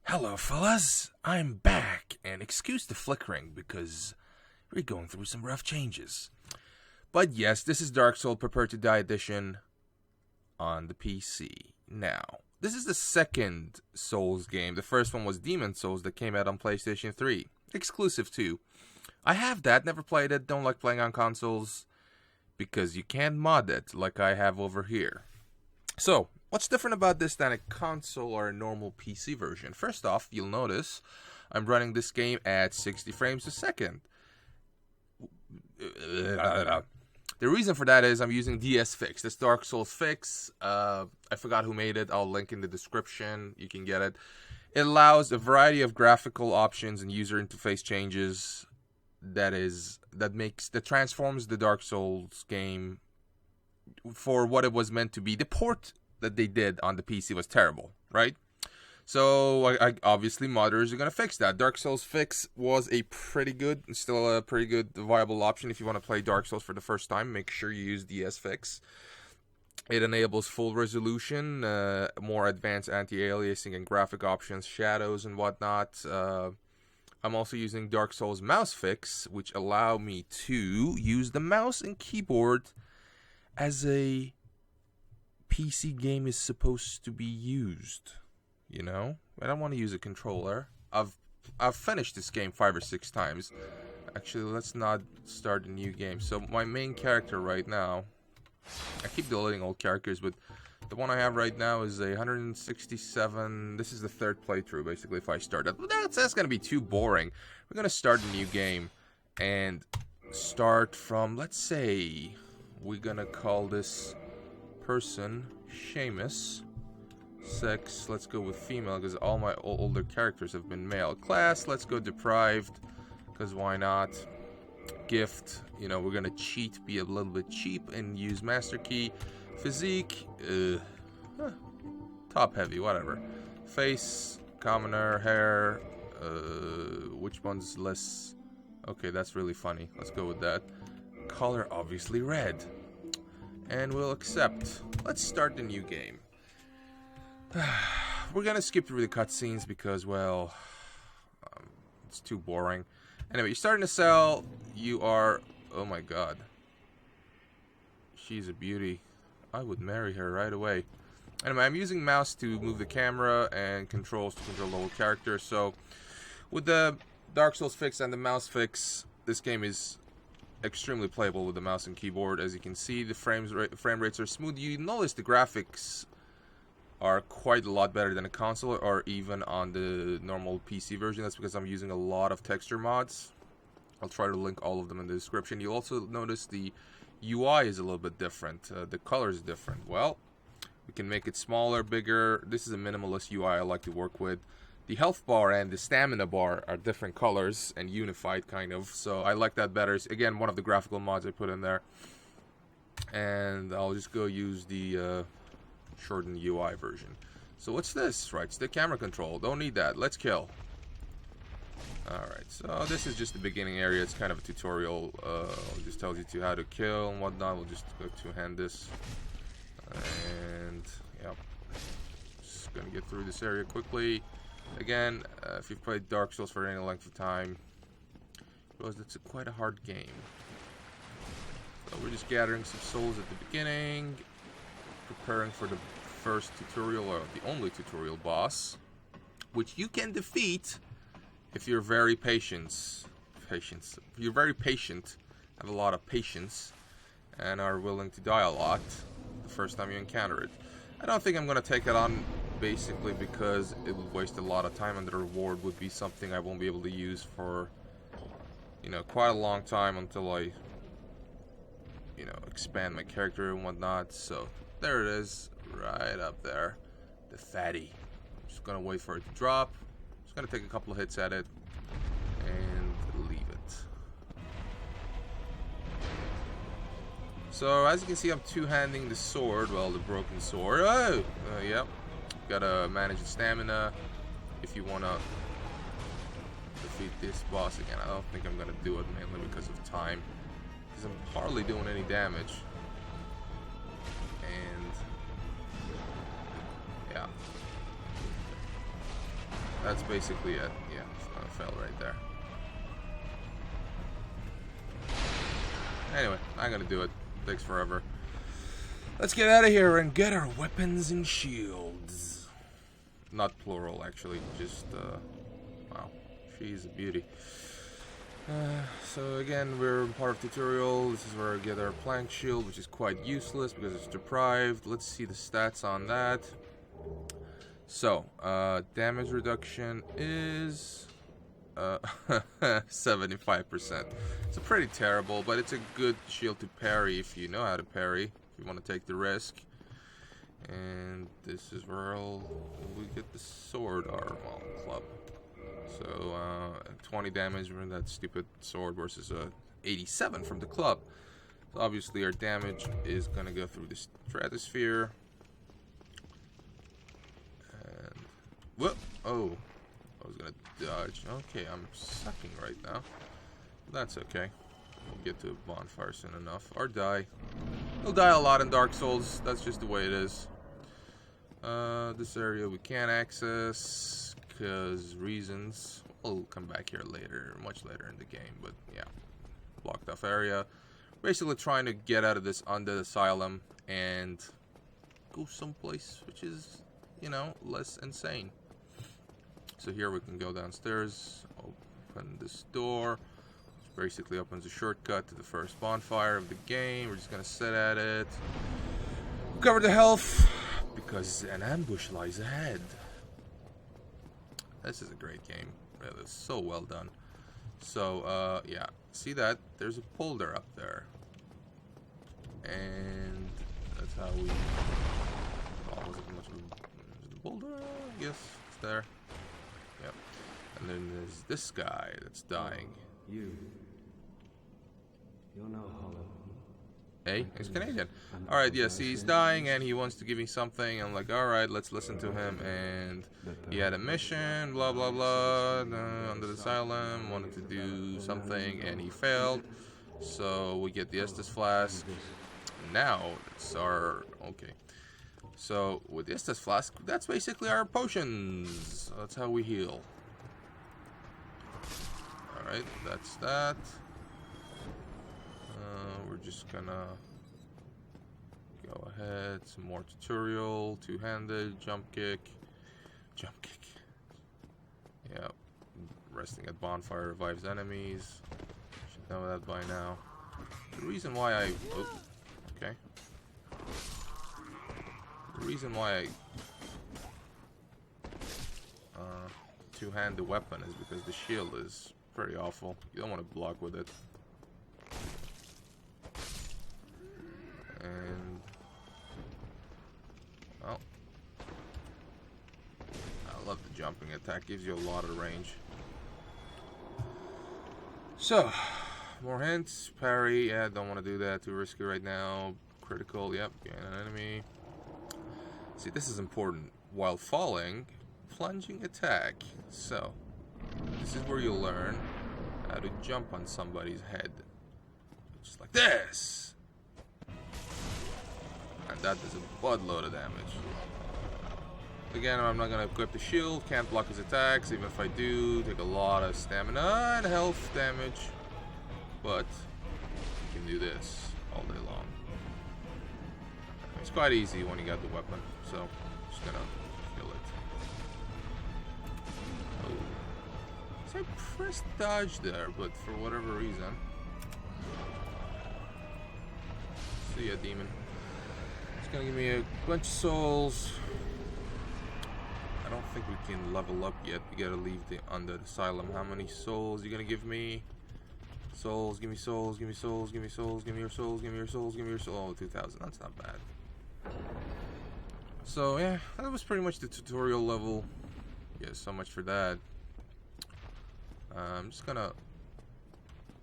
Hello, fellas. I'm back, and excuse the flickering because we're going through some rough changes. But yes, this is Dark Souls Prepare to Die Edition on the PC. Now, this is the second Souls game. The first one was Demon Souls that came out on PlayStation 3, exclusive too. I have that, never played it, don't like playing on consoles because you can't mod it like I have over here. So, what's different about this than a console or a normal PC version? First off, you'll notice I'm running this game at 60 frames a second. The reason for that is I'm using DS Fix. This Dark Souls Fix. I forgot who made it. I'll link in the description. You can get it. It allows a variety of graphical options and user interface changes that transforms the Dark Souls game for what it was meant to be. The port that they did on the PC was terrible, right? So obviously modders are going to fix that. Dark Souls Fix was still a pretty good viable option if you want to play Dark Souls for the first time. Make sure you use DS Fix. It enables full resolution, more advanced anti-aliasing and graphic options, shadows and whatnot. I'm also using Dark Souls Mouse Fix, which allow me to use the mouse and keyboard as a PC game is supposed to be used. You know, I don't want to use a controller. I've finished this game 5 or 6 times. Actually, let's not start a new game. So my main character right now, I keep deleting old characters, but the one I have right now is a 167. This is the 3rd playthrough, basically. If I start that, that's gonna be too boring. We're gonna start a new game and start from, let's say, we're gonna call this person Shamus. Sex, let's go with female because all my older characters have been male. Class, let's go deprived because why not? Gift, you know, we're gonna cheat, be a little bit cheap and use master key. Physique, top heavy, whatever. Face, commoner. Hair, which one's less? Okay, that's really funny. Let's go with that. Color, obviously red. And we'll accept. Let's start the new game. We're gonna skip through the cutscenes because, well, it's too boring. Anyway, you're starting to sell. You are... Oh my god. She's a beauty. I would marry her right away. Anyway, I'm using mouse to move the camera and controls to control the whole character. So, with the Dark Souls Fix and the mouse fix, this game is extremely playable with the mouse and keyboard. As you can see, the frame rates are smooth. You notice the graphics are quite a lot better than a console or even on the normal PC version. That's because I'm using a lot of texture mods. I'll try to link all of them in the description. You'll also notice the UI is a little bit different. The color is different. Well, we can make it smaller, bigger. This is a minimalist UI I like to work with. The health bar and the stamina bar are different colors and unified kind of. So I like that better. It's, again, one of the graphical mods I put in there. And I'll just go use the shortened UI version. So what's this? Right, stick camera control. Don't need that. Let's kill. Alright, so this is just the beginning area. It's kind of a tutorial. It just tells you how to kill and whatnot. We'll just go two-hand this. And, yep. Just gonna get through this area quickly. Again, if you've played Dark Souls for any length of time, you realize it's quite a hard game. So we're just gathering some souls at the beginning. Preparing for the first tutorial, or the only tutorial boss, which you can defeat if you're very patient. If you're very patient, have a lot of patience, and are willing to die a lot the first time you encounter it. I don't think I'm going to take it on, basically because it would waste a lot of time, and the reward would be something I won't be able to use for, you know, quite a long time until I, you know, expand my character and whatnot. So there it is, right up there, the fatty. I'm just gonna wait for it to drop. Just gonna take a couple of hits at it and leave it. So as you can see, I'm two-handing the sword, well, the broken sword. Oh, yep. Gotta manage the stamina if you wanna defeat this boss again. I don't think I'm gonna do it mainly because of time, because I'm hardly doing any damage. And yeah, that's basically it. Yeah, it's gonna fail right there. Anyway, I'm gonna do it. Takes forever. Let's get out of here and get our weapons and shields. Not plural, actually. Just, wow. She's a beauty. So again, we're part of tutorial. This is where I get our plank shield, which is quite useless because it's deprived. Let's see the stats on that. So, damage reduction is 75%. It's pretty terrible, but it's a good shield to parry if you know how to parry, if you want to take the risk. And this is where we get the sword arm club. So 20 damage from that stupid sword versus 87 from the club. So obviously our damage is gonna go through the stratosphere. And whoop! Oh, I was gonna dodge. Okay, I'm sucking right now. That's okay. We'll get to a bonfire soon enough. Or die. We'll die a lot in Dark Souls. That's just the way it is. This area we can't access because reasons. We'll come back here later, much later in the game. But yeah, blocked off area. Basically trying to get out of this undead asylum and go someplace which is, you know, less insane. So here we can go downstairs, open this door, which basically opens a shortcut to the first bonfire of the game. We're just gonna sit at it, recover the health, because an ambush lies ahead. This is a great game, really, it's so well done. So, yeah, see that? There's a boulder up there. And that's how we... Oh, wasn't much of a boulder? I guess it's there. Yep. And then there's this guy that's dying. You're no hollow. Hey, he's Canadian. Alright, yeah, see, he's dying and he wants to give me something. I'm like, alright, let's listen to him. And he had a mission, blah, blah, blah, under the asylum, wanted to do something, and he failed. So we get the Estus Flask. Now, it's our... Okay. So, with the Estus Flask, that's basically our potions. That's how we heal. Alright, that's that. We're just gonna go ahead. Some more tutorial. Two-handed, jump kick. Jump kick. Yeah. Resting at bonfire revives enemies. Should know that by now. The reason why I... Oh, okay. The reason why I two-hand the weapon is because the shield is pretty awful. You don't want to block with it. And well, I love the jumping attack. Gives you a lot of range. So, more hints. Parry. Yeah, don't want to do that. Too risky right now. Critical. Yep. Gain an enemy. See, this is important. While falling, plunging attack. So, this is where you'll learn how to jump on somebody's head. Just like this. And that does a buttload of damage. Again, I'm not going to equip the shield. Can't block his attacks. Even if I do, take a lot of stamina and health damage. But you can do this all day long. It's quite easy when you got the weapon. So, just gonna kill it. Oh. So I pressed dodge there, but for whatever reason. See ya, demon. It's gonna give me a bunch of souls. I don't think we can level up yet. We gotta leave the undead asylum. How many souls are you gonna give me? Souls, give me souls, give me souls, give me souls, give me your souls, give me your souls, give me your souls. Oh, 2,000. That's not bad. So yeah, that was pretty much the tutorial level. Yeah, so much for that. I'm just gonna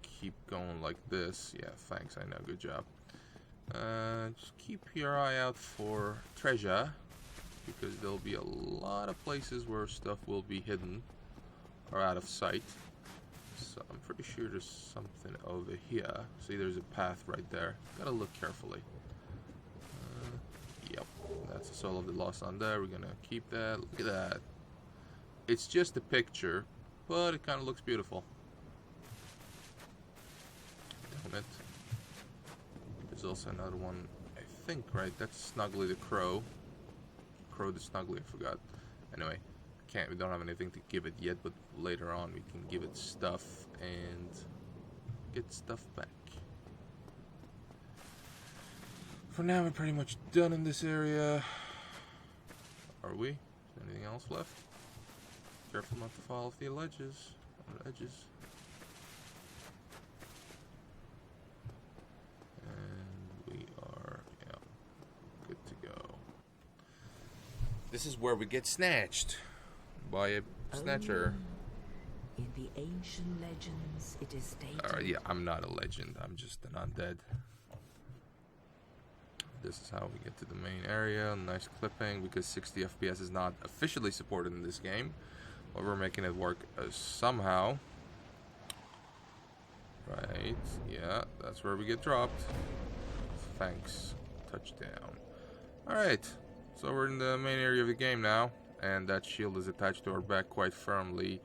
keep going like this. Yeah, thanks, I know, good job. Just keep your eye out for treasure, because there'll be a lot of places where stuff will be hidden or out of sight. So I'm pretty sure there's something over here. See, there's a path right there. Gotta look carefully. Yep, that's the soul of the lost on there. We're gonna keep that. Look at that. It's just a picture, but it kind of looks beautiful. Don't it? There's also another one, I think, right? That's Snuggly the Crow. Crow the Snuggly, I forgot. Anyway, we don't have anything to give it yet, but later on we can give it stuff and get stuff back. For now, we're pretty much done in this area. Are we? Is there anything else left? Careful not to fall off the ledges. Or edges. And we are, yeah, good to go. This is where we get snatched by a snatcher. In the ancient legends, it is stated. Yeah, I'm not a legend. I'm just an undead. This is how we get to the main area. Nice clipping, because 60 FPS is not officially supported in this game. But we're making it work somehow. Right, yeah, that's where we get dropped. Thanks. Touchdown. Alright, so we're in the main area of the game now. And that shield is attached to our back quite firmly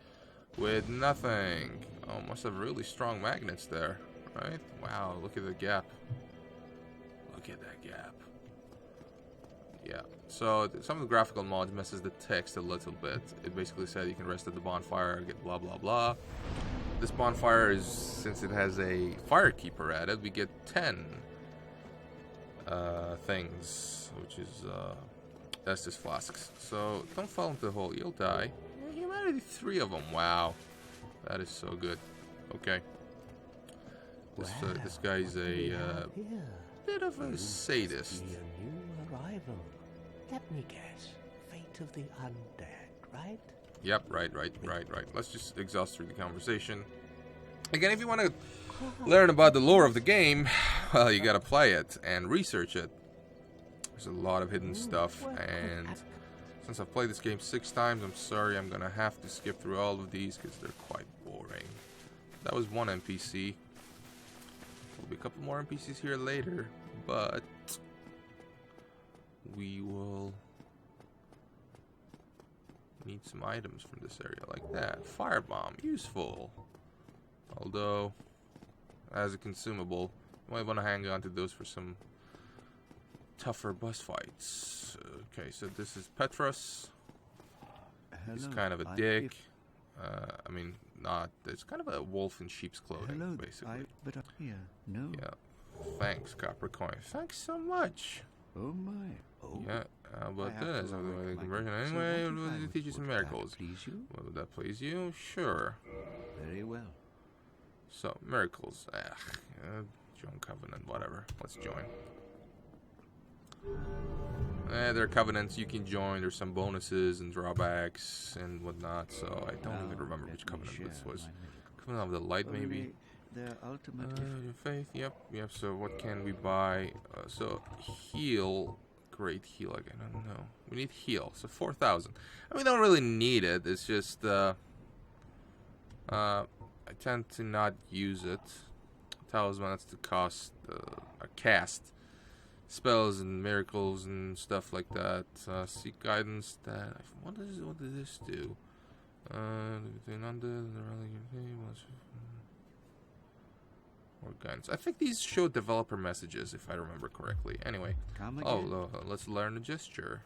with nothing. Oh, must have really strong magnets there, right? Wow, look at the gap. Look at that gap. Yeah, so some of the graphical mods messes the text a little bit. It basically said you can rest at the bonfire, get blah blah blah. This bonfire is, since it has a firekeeper at it, we get 10 things, which is Estus flasks. So don't fall into the hole, you'll die. Humanity, 3 of them. Wow, that is so good. Okay, this guy's a bit of a sadist. A new arrival. Let me guess. Fate of the undead, right? Yep, right. Let's just exhaust through the conversation. Again, if you want to learn about the lore of the game, well, you gotta play it and research it. There's a lot of hidden stuff, and since I've played this game 6 times, I'm sorry I'm gonna have to skip through all of these because they're quite boring. That was one NPC. There'll be a couple more NPCs here later, but we will need some items from this area like that. Firebomb, useful. Although, as a consumable, you might want to hang on to those for some tougher boss fights. Okay, so this is Petrus. He's kind of a dick. I mean, not. It's kind of a wolf in sheep's clothing, basically. But up here, no. Yeah. Thanks, Capricorn. Thanks so much. Oh my. Oh. Yeah. How about this? I'll do the conversion anyway. Will teach you some miracles? Please you? Would that please you? Sure. Very well. So miracles. Join Covenant. Whatever. Let's join. There are covenants you can join. There's some bonuses and drawbacks and whatnot. So I don't even remember which covenant this was. Covenant of the Light, maybe. Their ultimate Faith. Yep. So what can we buy? So heal. Great heal. Again, I don't know. We need heal. So 4,000. And we don't really need it. It's just I tend to not use it. Talisman, that's to cost cast spells and miracles and stuff like that. Seek guidance. What does this do? Or guidance. I think these show developer messages, if I remember correctly. Anyway. Let's learn a gesture.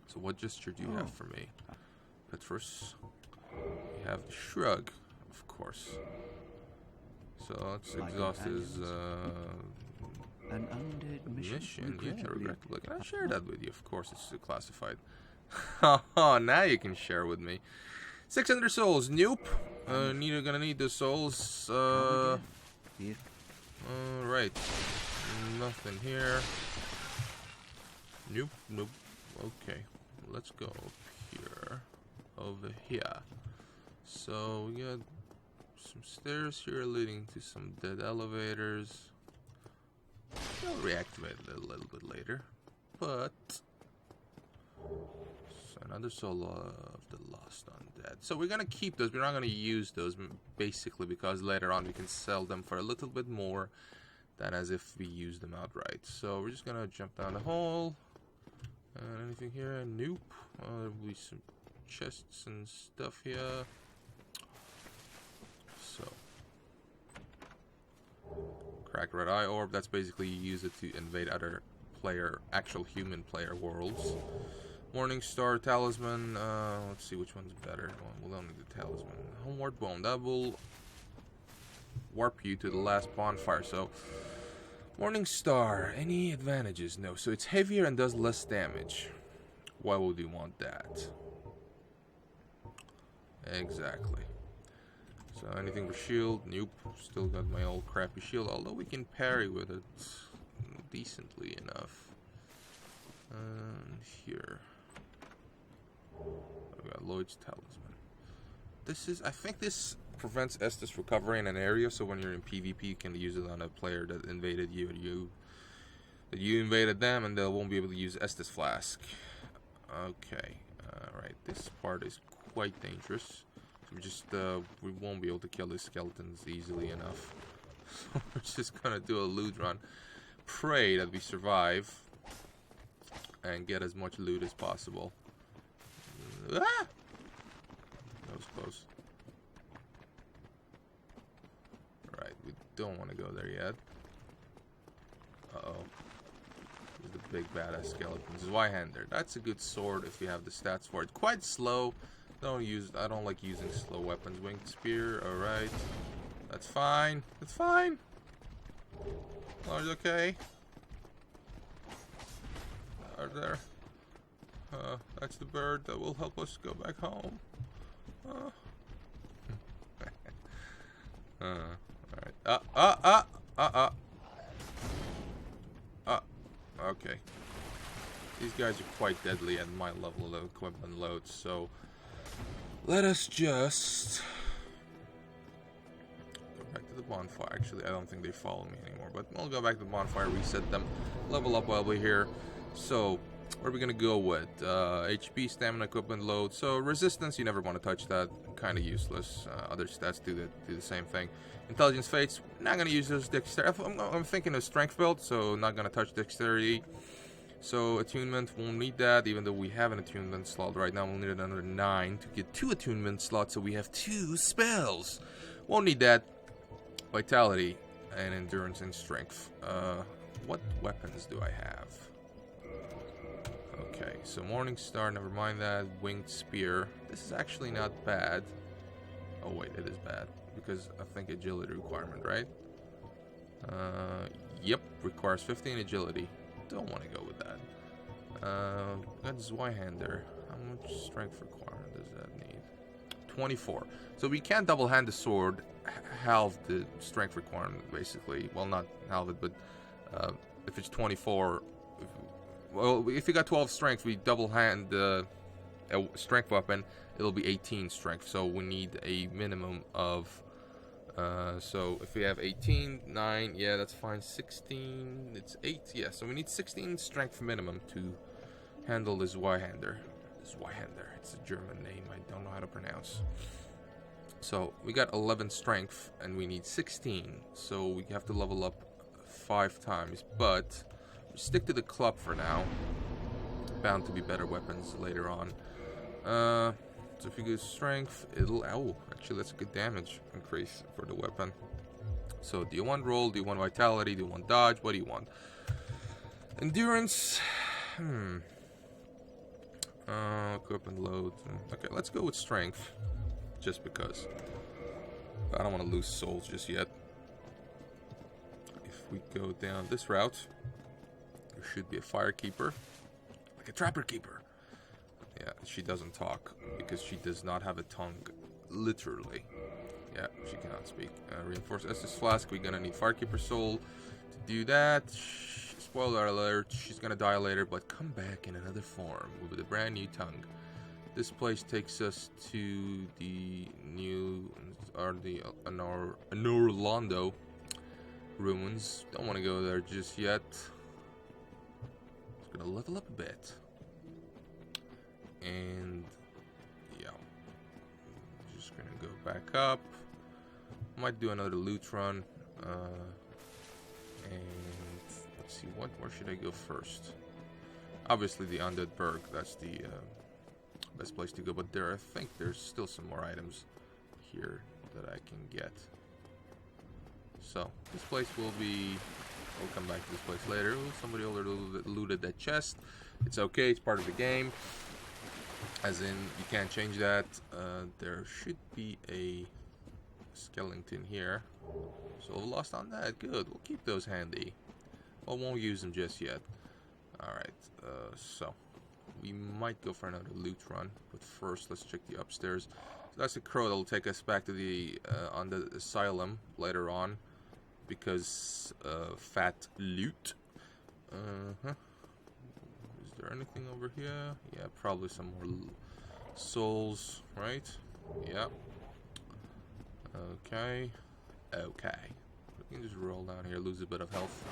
So what gesture do you have for me? Petrus. You have the shrug, of course. So let's exhaust his an undead mission. Yeah, regrettably. Can I share that with you? Of course, it's classified. Oh, now you can share with me. 600 souls. Nope. Gonna need the souls. Right. Nothing here. Nope. Okay. Let's go here. Over here. So we got some stairs here leading to some dead elevators. I'll reactivate it a little bit later. But another soul of the lost undead. So we're gonna keep those. We're not gonna use those basically because later on we can sell them for a little bit more than as if we use them outright. So we're just gonna jump down the hole. Anything here? Nope. There'll be some chests and stuff here. So, cracked red eye orb. That's basically you use it to invade other player, actual human player worlds. Morning Star Talisman. Let's see which one's better. Well, we'll only need the Talisman. Homeward Bone. That will warp you to the last bonfire. So, Morning Star. Any advantages? No. So it's heavier and does less damage. Why would you want that? Exactly. So anything for shield? Nope. Still got my old crappy shield. Although we can parry with it decently enough. Here. We got Lloyd's Talisman. This is, I think this prevents Estus recovery in an area, so when you're in PvP you can use it on a player that invaded you, that you invaded them, and they won't be able to use Estus Flask. Okay, alright, this part is quite dangerous. So we won't be able to kill these skeletons easily enough. So we're just gonna do a loot run. Pray that we survive and get as much loot as possible. Ah! That was close. Alright, we don't want to go there yet. Uh-oh. There's the big badass skeletons. Zweihander. That's a good sword if you have the stats for it. Quite slow. I don't like using slow weapons. Winged spear, alright. That's fine. That's fine. Large, okay. Are there? That's the bird that will help us go back home. Alright. Okay. These guys are quite deadly at my level of equipment load, so let us just go back to the bonfire. Actually, I don't think they follow me anymore, but we'll go back to the bonfire, reset them, level up while we're here. So, what are we gonna go with? HP, stamina, equipment load. So, resistance, you never want to touch that. Kind of useless. Other stats do the same thing. Intelligence fates, not gonna use those. Dexterity. I'm thinking of strength build, so not gonna touch dexterity. So attunement, won't need that, even though we have an attunement slot right now. We'll need another 9 to get 2 attunement slots, so we have 2 spells. Won't need that. Vitality and endurance and strength. What weapons do I have? Okay, so Morning Star, never mind that. Winged Spear. This is actually not bad. Oh wait, it is bad. Because I think agility requirement, right? Yep, requires 15 agility. Don't want to go with that. Got Zweihander. How much strength requirement does that need? 24. So we can't double hand the sword, halve the strength requirement, basically. Well, not halve it, but if it's 24... if you got 12 strength, we double hand a strength weapon, it'll be 18 strength. So we need a minimum of... so if we have 18, 9, yeah, that's fine. 16, it's 8, yeah. So we need 16 strength minimum to handle this Zweihander. Zweihander, it's a German name I don't know how to pronounce. So we got 11 strength and we need 16. So we have to level up 5 times, but stick to the club for now. Bound to be better weapons later on. So if you go strength, it'll... Oh, actually that's a good damage increase for the weapon. So do you want roll? Do you want vitality? Do you want dodge? What do you want? Endurance. Equipment load. Okay, let's go with strength. Just because. I don't want to lose souls just yet. If we go down this route, there should be a firekeeper. Like a trapper keeper. Yeah, she doesn't talk because she does not have a tongue, literally. Yeah, she cannot speak. Reinforced Estus Flask, we're gonna need Firekeeper Soul to do that. Spoiler alert, she's gonna die later, but come back in another form with a brand new tongue. This place takes us to the new, Anorlando ruins. Don't want to go there just yet. It's gonna level up a bit. And yeah, just gonna go back up. Might do another loot run. And let's see, where should I go first? Obviously the Undead Berg. That's the best place to go. But I think there's still some more items here that I can get. So this place will be. We'll come back to this place later. Ooh, somebody already looted that chest. It's okay. It's part of the game. As in, you can't change that. There should be a skeleton here. So we lost on that. Good. We'll keep those handy. Well, won't use them just yet. Alright. So we might go for another loot run. But first, let's check the upstairs. So that's the crow that'll take us back to the on the asylum later on. Because fat loot. Is there anything over here? Yeah, probably some more souls, right? Yeah. Okay. Okay. We can just roll down here, lose a bit of health.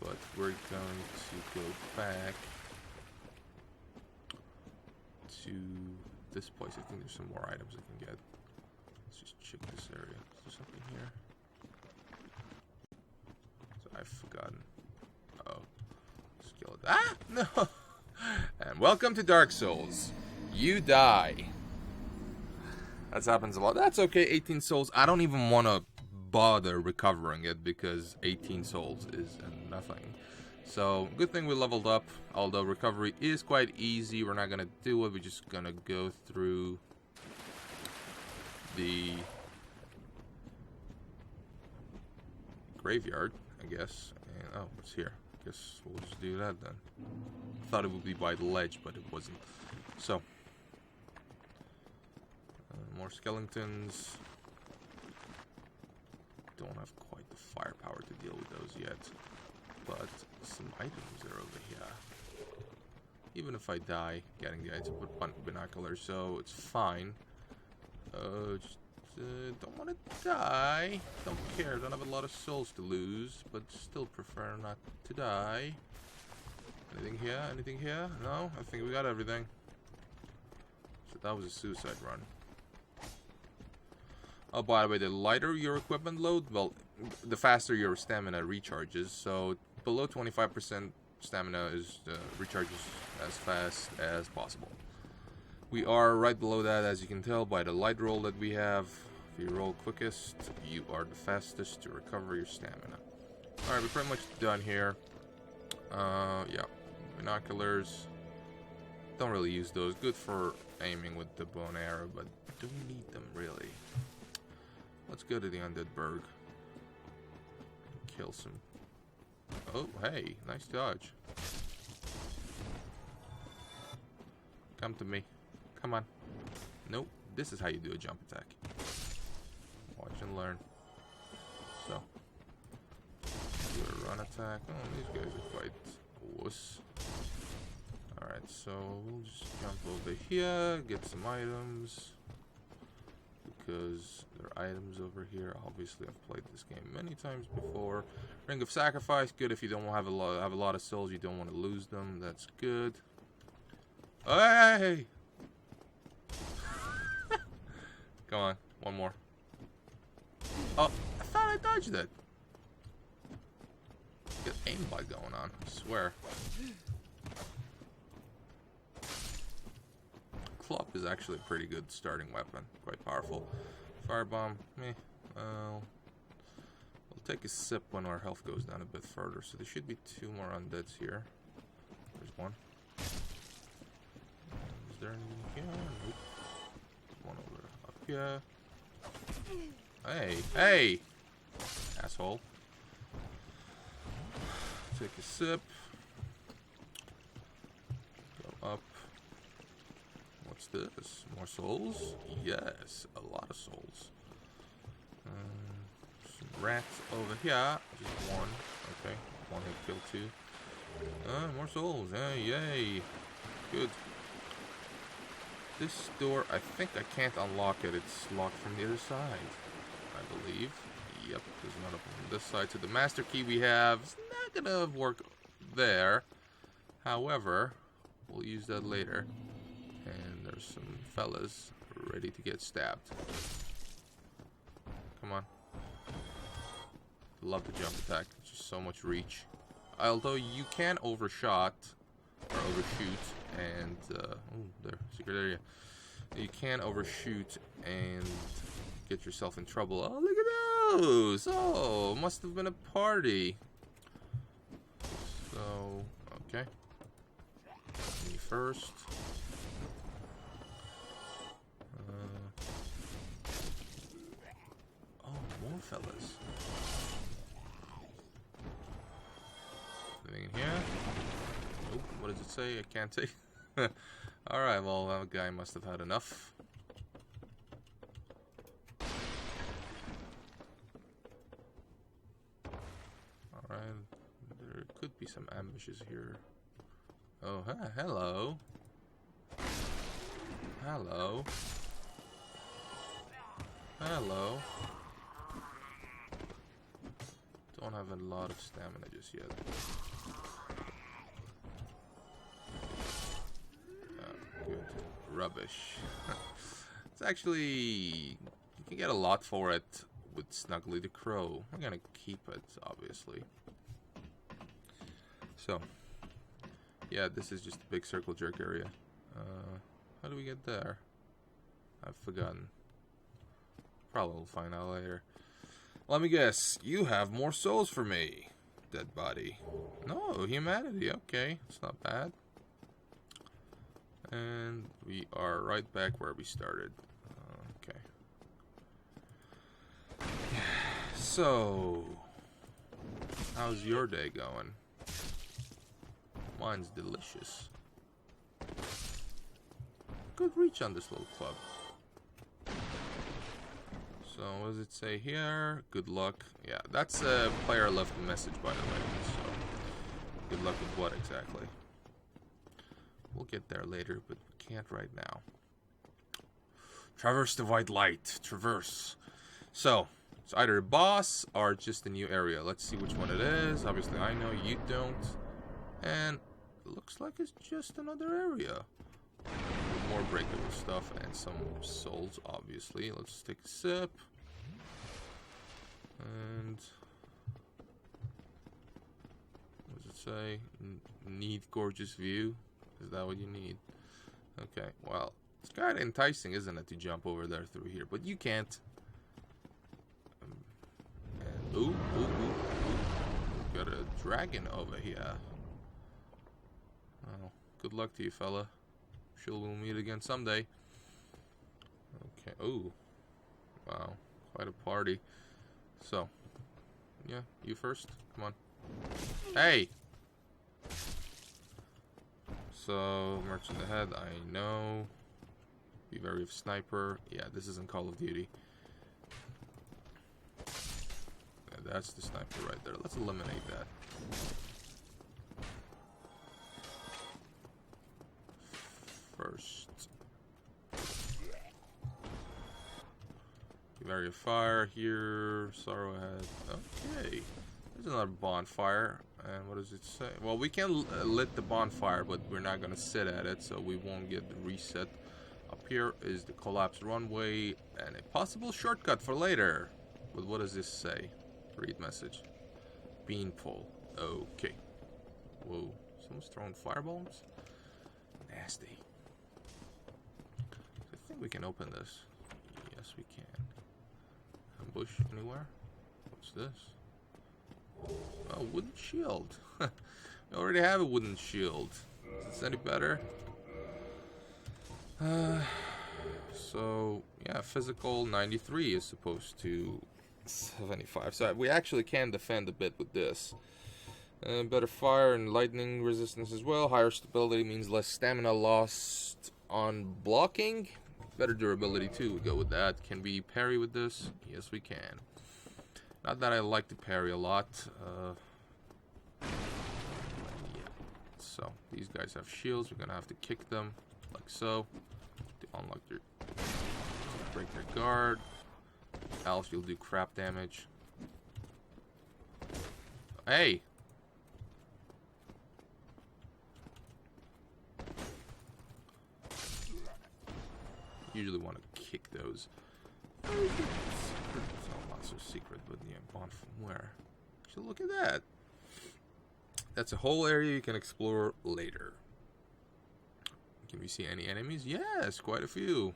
But we're going to go back to this place. I think there's some more items I can get. Let's just check this area. Is there something here? So I've forgotten. Uh-oh. Skeleton. Ah! No! And welcome to Dark Souls. You die. That happens a lot. That's okay, 18 souls. I don't even want to bother recovering it because 18 souls is nothing. So, good thing we leveled up. Although recovery is quite easy. We're not going to do it. We're just going to go through the graveyard, I guess. And, oh, what's here? I guess we'll just do that then. Thought it would be by the ledge, but it wasn't. So, more skeletons. Don't have quite the firepower to deal with those yet. But some items are over here. Even if I die, getting the items with binoculars, so it's fine. Just don't want to die. Don't care. Don't have a lot of souls to lose, but still prefer not to die. Anything here? Anything here? No? I think we got everything. So that was a suicide run. Oh, by the way, the lighter your equipment load, well, the faster your stamina recharges. So below 25% stamina is recharges as fast as possible. We are right below that, as you can tell by the light roll that we have. If you roll quickest, you are the fastest to recover your stamina. Alright, we're pretty much done here. Yeah, binoculars. Don't really use those. Good for aiming with the bow and arrow, but don't need them really. Let's go to the Undead Burg. Kill some. Oh, hey, nice dodge. Come to me. Come on. Nope. This is how you do a jump attack. Watch and learn. So. Do a run attack. Oh, these guys are quite wuss. Alright, so we'll just jump over here, get some items. Because there are items over here. Obviously, I've played this game many times before. Ring of Sacrifice, good if you don't have a lot of souls. You don't want to lose them. That's good. Hey! Come on, one more. Oh, I thought I dodged it. Got aimbot going on. I swear. Club is actually a pretty good starting weapon. Quite powerful. Firebomb, meh. We'll take a sip when our health goes down a bit further. So there should be 2 more undeads here. There's one. Is there anything here? Nope. One over up here. Hey, hey! Asshole. Take a sip. Go up. What's this? More souls? Yes, a lot of souls. Some rats over here. Just one. Okay, one hit kill 2. More souls. Yay. Good. This door, I think I can't unlock it. It's locked from the other side, I believe. Yep, there's none up on this side. So the master key we have is not gonna work there. However, we'll use that later. And there's some fellas ready to get stabbed. Come on. Love the jump attack. It's just so much reach. Although you can overshot or overshoot and oh, there, secret area. You can overshoot and get yourself in trouble. Oh, look at those! Oh, must have been a party. So, okay. Me first. Oh, more fellas. Anything in here? Nope. What does it say? I can't take. Alright, well, that guy must have had enough. Alright, there could be some ambushes here. Oh, hello. Hello. Hello. Don't have a lot of stamina just yet. Good. Rubbish. It's actually... you can get a lot for it with Snuggly the Crow. I'm gonna keep it, obviously. So, yeah, this is just a big circle jerk area. How do we get there? I've forgotten. Probably we'll find out later. Let me guess. You have more souls for me, dead body. No, humanity. Okay, it's not bad. And we are right back where we started. Okay. So, how's your day going? Mine's delicious. Good reach on this little club. So, what does it say here? Good luck. Yeah, that's a player left a message, by the way. So, good luck with what exactly? We'll get there later, but we can't right now. Traverse the white light. Traverse. So, it's either a boss or just a new area. Let's see which one it is. Obviously, I know you don't. And it looks like it's just another area. With more breakable stuff and some souls, obviously. Let's take a sip. And... what does it say? Need gorgeous view. Is that what you need? Okay, well, it's kind of enticing, isn't it, to jump over there through here? But you can't. And, ooh. Got a dragon over here. Oh, good luck to you, fella. Sure we'll meet again someday. Okay, ooh. Wow, quite a party. So, yeah, you first. Come on. Hey! So, merchant ahead, I know. Be wary of sniper. Yeah, this isn't Call of Duty. Yeah, that's the sniper right there. Let's eliminate that. First. Be wary of fire here. Sorrow ahead. Okay. There's another bonfire. And what does it say? Well, we can lit the bonfire, but we're not going to sit at it, so we won't get the reset. Up here is the collapsed runway and a possible shortcut for later. But what does this say? Read message. Beanpole. Okay. Whoa. Someone's throwing firebombs? Nasty. I think we can open this. Yes, we can. Ambush anywhere? What's this? Oh, wooden shield. We already have a wooden shield. Is this any better? So, yeah, physical 93 is supposed to 75. So we actually can defend a bit with this. Better fire and lightning resistance as well. Higher stability means less stamina lost on blocking. Better durability too, we go with that. Can we parry with this? Yes, we can. Not that I like to parry a lot. Yeah. So, these guys have shields. We're gonna have to kick them, like so, to unlock their... break their guard. Else you'll do crap damage. Hey! Usually want to kick those. It's not so secret, but yeah, bond from where? So look at that. That's a whole area you can explore later. Can we see any enemies? Yes, quite a few.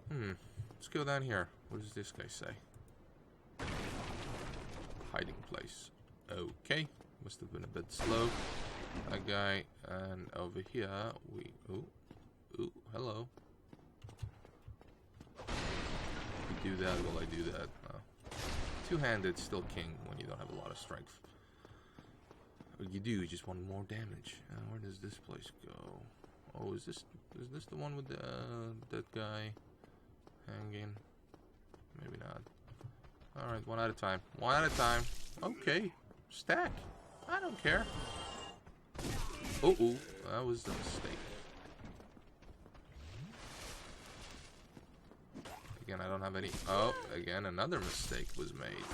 Let's go down here. What does this guy say? Hiding place. Okay. Must have been a bit slow. That guy. And over here we... Ooh, hello. If you do that, will I do that? No. Two-handed, still king when you don't have a lot of strength. What you do, you just want more damage. Where does this place go? Oh, is this the one with that guy hanging? Maybe not. Alright, one at a time. One at a time. Okay. Stack. I don't care. Uh-oh. That was a mistake. Again, I don't have any... Oh, again, another mistake was made.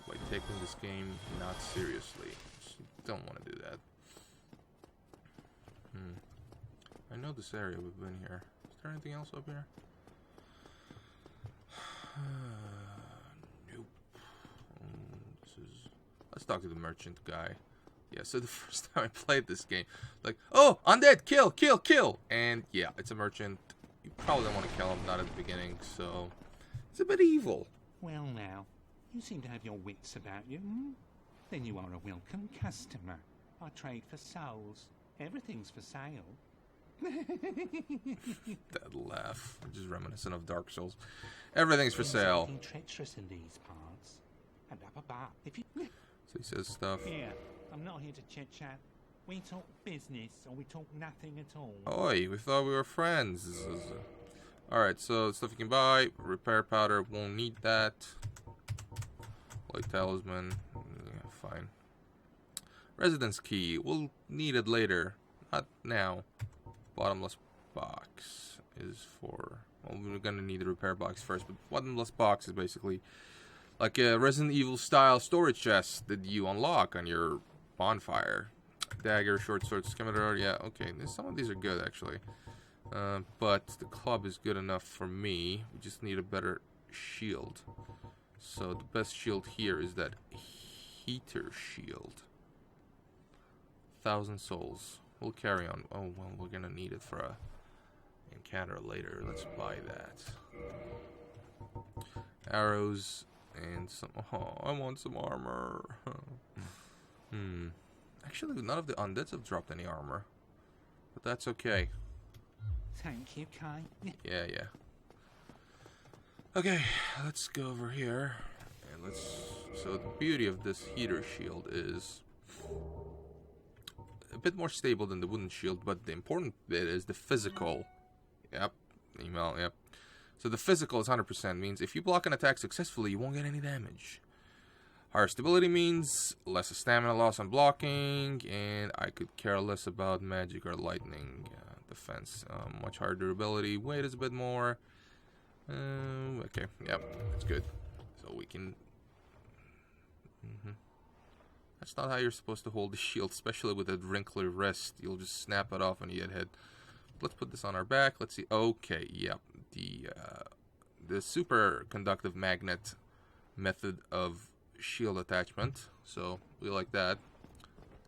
By taking this game not seriously. Just don't want to do that. I know this area. We've been here. Is there anything else up here? Nope. Let's talk to the merchant guy. Yeah, so the first time I played this game, like, oh, undead, kill, kill, kill! And yeah, it's a merchant. You probably don't want to kill him, not at the beginning, so it's a bit evil. Well now, you seem to have your wits about you, hmm? Then you are a welcome customer. I trade for souls. Everything's for sale. That laugh, which is reminiscent of Dark Souls. Everything's for sale. There's something treacherous in these parts. And if you... So he says stuff. Here, I'm not here to chit-chat. We talk business, or we talk nothing at all. Oi, we thought we were friends. Alright, so stuff you can buy. Repair powder, won't need that. Like talisman. Yeah, fine. Residence key, we'll need it later. Not now. Bottomless box is for... Well, we're gonna need the repair box first, but bottomless box is basically like a Resident Evil style storage chest that you unlock on your bonfire. Dagger, short sword, scimitar, yeah, okay. Some of these are good, actually. But the club is good enough for me. We just need a better shield. So the best shield here is that heater shield. 1,000 souls. We'll carry on. Oh, well, we're gonna need it for a encounter later. Let's buy that. Arrows and some... Oh, I want some armor. Actually, none of the undeads have dropped any armor. But that's okay. Thank you, Kai. Yeah. Okay, let's go over here. And let's... So the beauty of this heater shield is a bit more stable than the wooden shield, but the important bit is the physical. Yep. Email, yep. So the physical is 100%, means if you block an attack successfully, you won't get any damage. Higher stability means less stamina loss on blocking, and I could care less about magic or lightning defense. Much higher durability, weight is a bit more. Okay, yep, that's good. So we can... That's not how you're supposed to hold the shield, especially with a wrinkly wrist. You'll just snap it off and you get hit. Let's put this on our back. Let's see. Okay, yep. The superconductive magnet method of shield attachment. So we like that.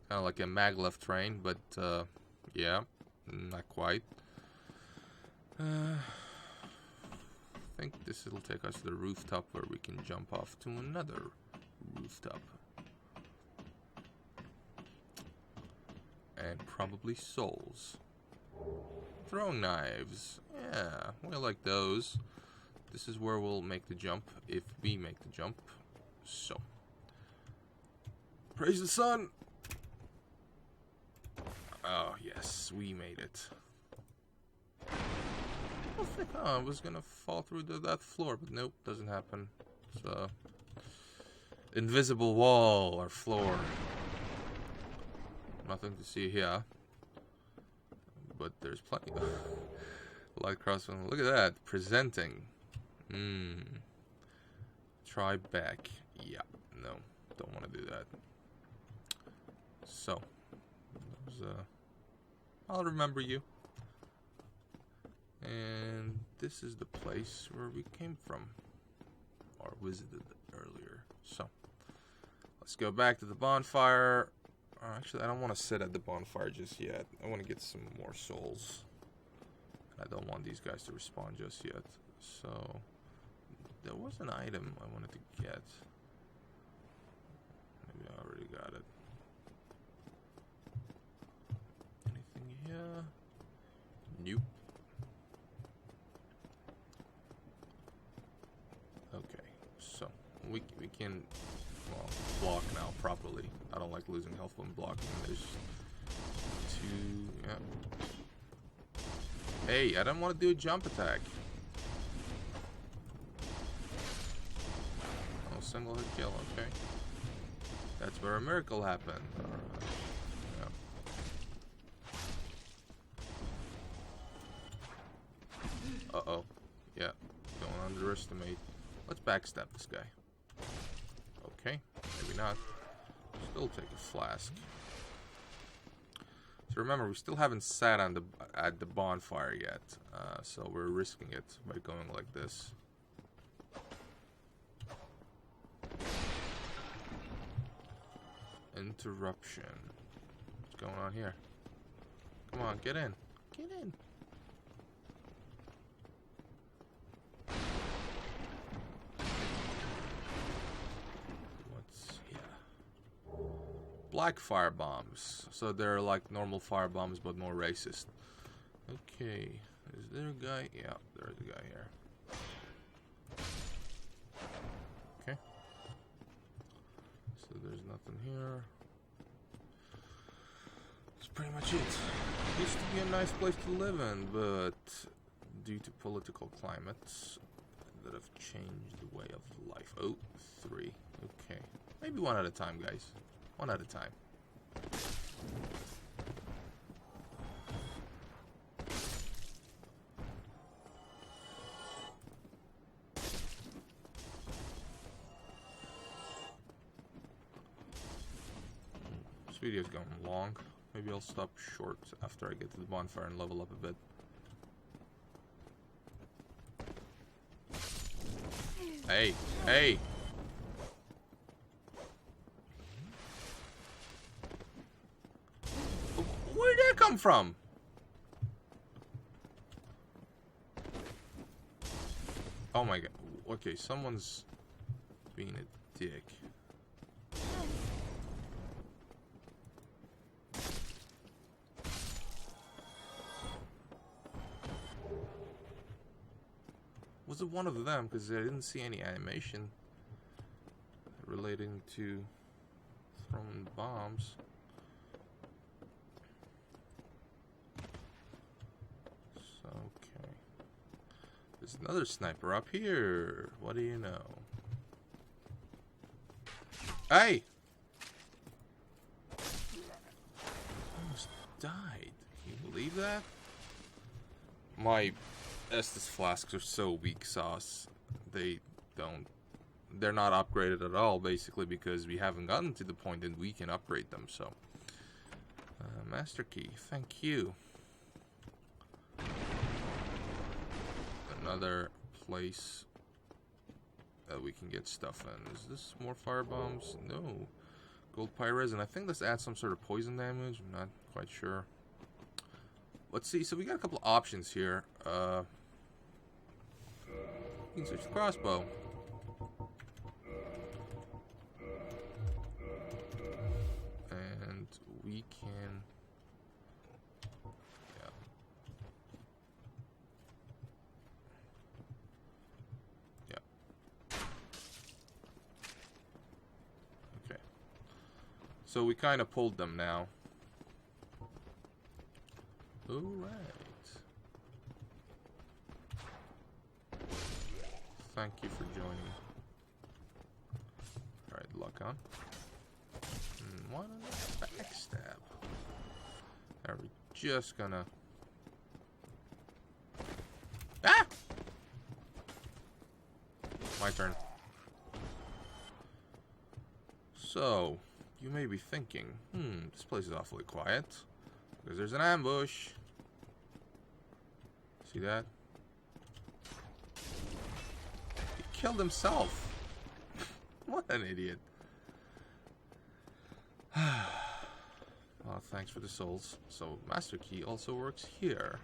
Kind of like a maglev train, but yeah, not quite. I think this will take us to the rooftop where we can jump off to another rooftop. And probably souls. Throwing knives. Yeah, we like those. This is where we'll make the jump, if we make the jump. So. Praise the sun! Oh, yes, we made it. I was gonna fall through that floor, but nope, doesn't happen. So, invisible wall or floor. Nothing to see here. But there's plenty of light crossbow. Look at that. Presenting. Try back. Yeah. No. Don't want to do that. So. I'll remember you. And this is the place where we came from. Or visited earlier. So. Let's go back to the bonfire. Actually, I don't want to sit at the bonfire just yet. I want to get some more souls. I don't want these guys to respawn just yet. So, there was an item I wanted to get. Maybe I already got it. Anything here? Nope. Okay, so we can, well, block now properly. I don't like losing health when blocking. There's two, yeah. Hey, I don't want to do a jump attack. Oh, single hit kill, okay. That's where a miracle happened. Yeah. Uh-oh. Yeah, don't underestimate. Let's backstab this guy. Okay, maybe not. Still take a flask. So remember, we still haven't sat on at the bonfire yet, so we're risking it by going like this. Interruption. What's going on here? Come on, get in. Get in. Black fire bombs. So they're like normal fire bombs but more racist. Okay. Is there a guy? Yeah, there's a guy here. Okay. So there's nothing here. That's pretty much it. Used to be a nice place to live in, but due to political climates that have changed the way of life. Oh, 3. Okay. Maybe one at a time, guys. One at a time. This video's going long. Maybe I'll stop short after I get to the bonfire and level up a bit. Hey, hey! Where'd that come from? Oh my god. Okay, someone's being a dick. Was it one of them? Because I didn't see any animation relating to throwing bombs. Okay. There's another sniper up here. What do you know? Hey! Almost died. Can you believe that? My Estus flasks are so weak sauce. They're not upgraded at all, basically, because we haven't gotten to the point that we can upgrade them, so. Master key, thank you. Another place that we can get stuff in. Is this more fire bombs? No. Gold pyresin. I think this adds some sort of poison damage. I'm not quite sure. Let's see. So we got a couple of options here. You can switch the crossbow. And we can... So we kind of pulled them now. Alright. Thank you for joining. Alright, lock on. What a backstab. Are we just gonna... Ah! My turn. So... You may be thinking, this place is awfully quiet, because there's an ambush. See that? He killed himself. What an idiot. Thanks for the souls. So, Master Key also works here.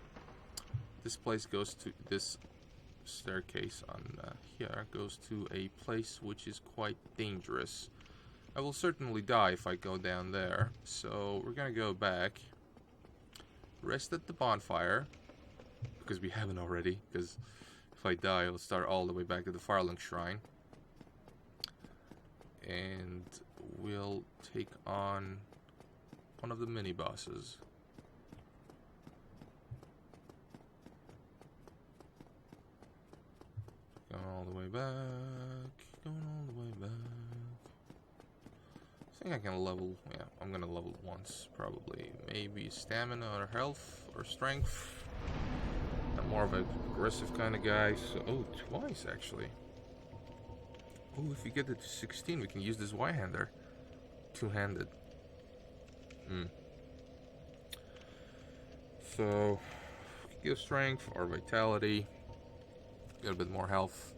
This place goes to... This staircase on here goes to a place which is quite dangerous. I will certainly die if I go down there. So, we're gonna go back. Rest at the bonfire. Because we haven't already. Because if I die, I'll start all the way back to the Firelink Shrine. And we'll take on one of the mini-bosses. Going all the way back. Going all the way back. I think I can level... Yeah, I'm gonna level once, probably. Maybe stamina or health or strength. I'm more of an aggressive kind of guy, so... Oh, twice, actually. Oh, if we get it to 16, we can use this Y-hander. Two-handed. So, give strength or vitality. Get a bit more health.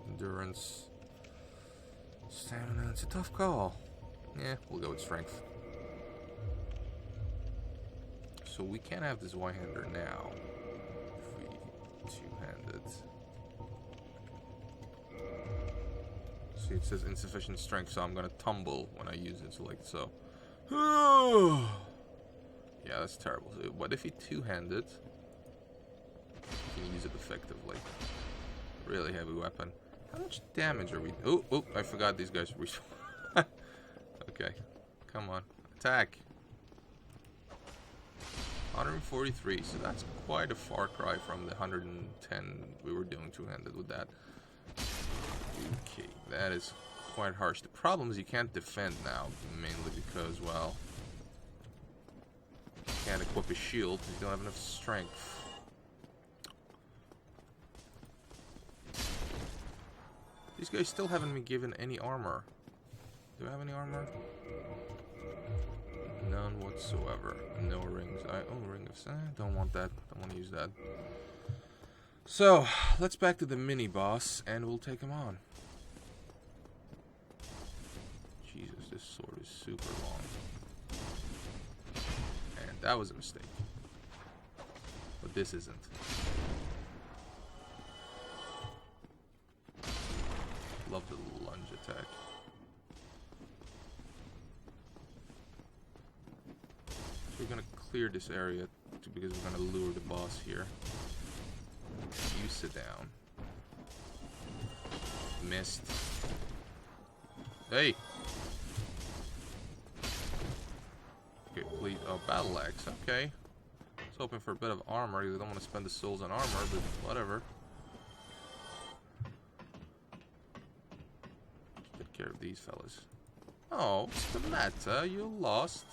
Endurance. Stamina, it's a tough call. Yeah, we'll go with strength. So we can't have this Y-hander now. If we two-handed. See, it says insufficient strength, so I'm gonna tumble when I use it, so like so. Yeah, that's terrible. So what if he two-handed? You can use it effectively. Really heavy weapon. How much damage are we... Oh, oh, I forgot these guys are... Okay. Come on. Attack. 143, so that's quite a far cry from the 110 we were doing two-handed with that. Okay, that is quite harsh. The problem is you can't defend now, mainly because, well... You can't equip a shield because you don't have enough strength. These guys still haven't been given any armor. Do I have any armor? None whatsoever. No rings. Oh, ring of sand. Don't want that. Don't want to use that. So, let's back to the mini boss and we'll take him on. Jesus, this sword is super long. And that was a mistake. But this isn't. Love the lunge attack. So we're gonna clear this area because we're gonna lure the boss here. You sit down. Missed. Hey! Okay, please. Oh, battle axe. Okay. I was hoping for a bit of armor. I don't want to spend the souls on armor, but whatever. Take care of these fellas. Oh, what's the matter? You lost.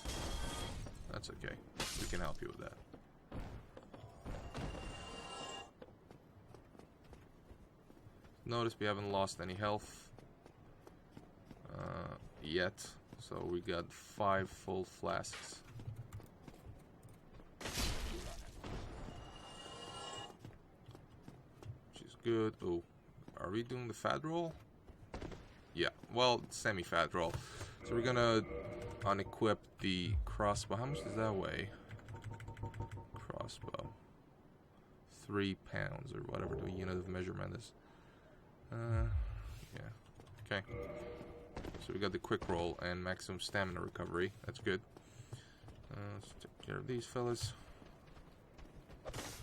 That's okay. We can help you with that. Notice we haven't lost any health yet, so we got 5 full flasks. Which is good. Oh, are we doing the fad roll? Yeah, well, semi-fad roll. So we're gonna unequip the crossbow. How much does that weigh? Crossbow. 3 pounds, or whatever the unit of measurement is. Yeah. Okay. So we got the quick roll and maximum stamina recovery. That's good. Let's take care of these fellas.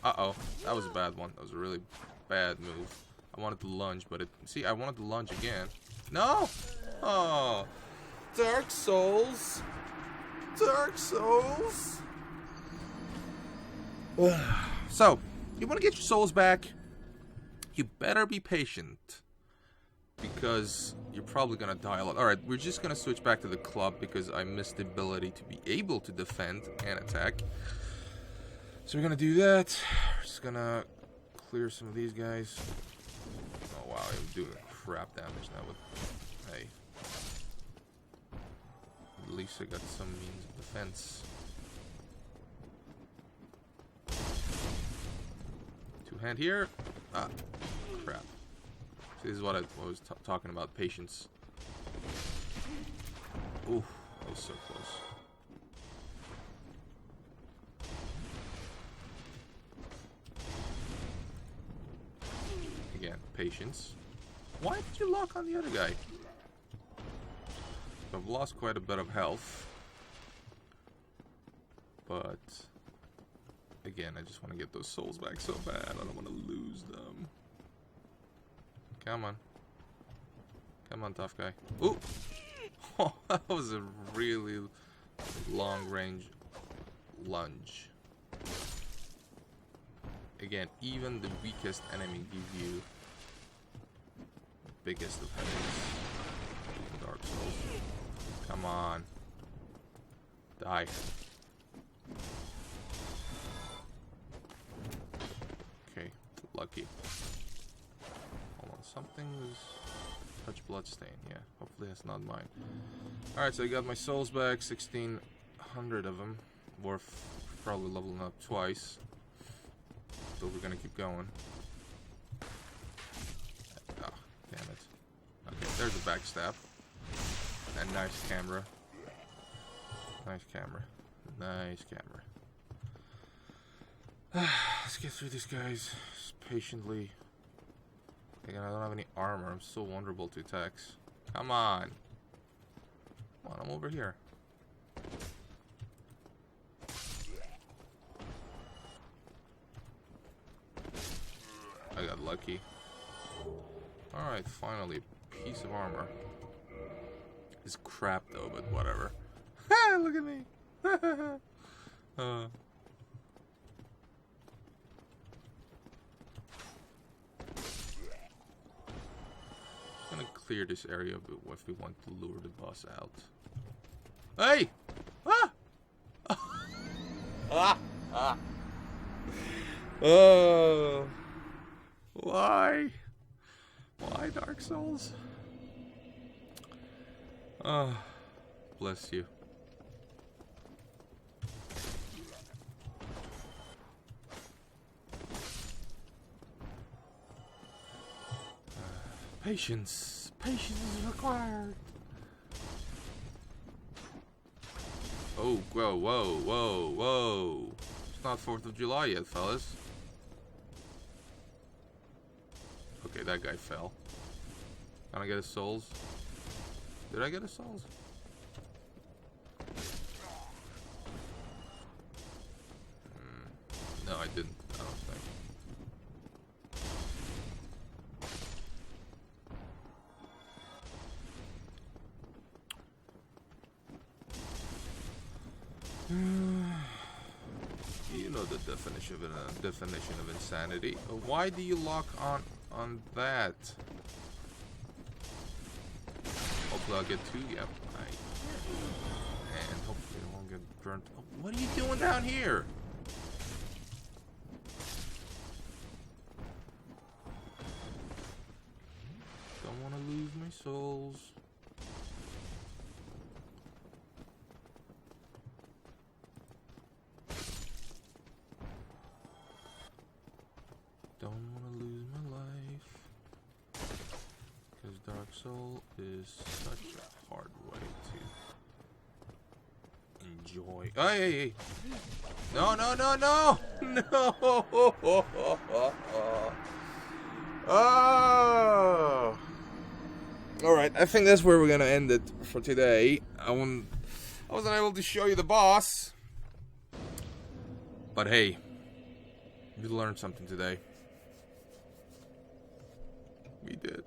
Uh-oh. That was a bad one. That was a really bad move. I wanted to lunge, but it... See, I wanted to lunge again. No! Oh! Dark Souls! Dark Souls! So, you want to get your souls back? You better be patient, because you're probably gonna die a lot. Alright, we're just gonna switch back to the club because I missed the ability to be able to defend and attack. So we're gonna do that. We're just gonna clear some of these guys. Oh wow, I'm doing crap damage now with... Hey. At least I got some means of defense. Two-hand here. Ah. Crap. See, this is what I was talking about, patience. Ooh, that was so close. Again, patience. Why did you lock on the other guy? I've lost quite a bit of health. But again, I just want to get those souls back so bad. I don't want to lose them. Come on. Come on, tough guy. Ooh! Oh, that was a really long-range lunge. Again, even the weakest enemy gives you the biggest of headaches. Dark Souls. Come on. Die. Okay, lucky. Hold on, something was... Touch bloodstain, yeah. Hopefully that's not mine. Alright, so I got my souls back, 1,600 of them. Worth probably leveling up twice. So we're gonna keep going. Oh, damn it. Okay, there's a backstab. And nice camera. Nice camera. Nice camera. Let's get through this, guys. Just patiently. Again, I don't have any armor. I'm so vulnerable to attacks. Come on. Come on, I'm over here. I got lucky. Alright, finally, a piece of armor. It's crap though, but whatever. Look at me. Gonna clear this area if we want to lure the boss out. Hey! Ah! Oh! Why? Why, Dark Souls? Oh, bless you. Patience. Patience is required. Oh, whoa, whoa, whoa, whoa. It's not 4th of July yet, fellas. Okay, that guy fell. Can I get his souls? Did I get his souls? No, I didn't. I don't think. You know the definition of insanity. Why do you lock on that? Hopefully I'll get 2. Yep. And hopefully I won't get burnt. Oh, what are you doing down here? Don't want to lose my souls. Don't want to lose my life. Because Dark Soul is such a hard way to enjoy. Hey, hey, hey. No, no, no, no! No! Oh! Alright, I think that's where we're gonna end it for today. I wasn't able to show you the boss. But hey, we learned something today. We did.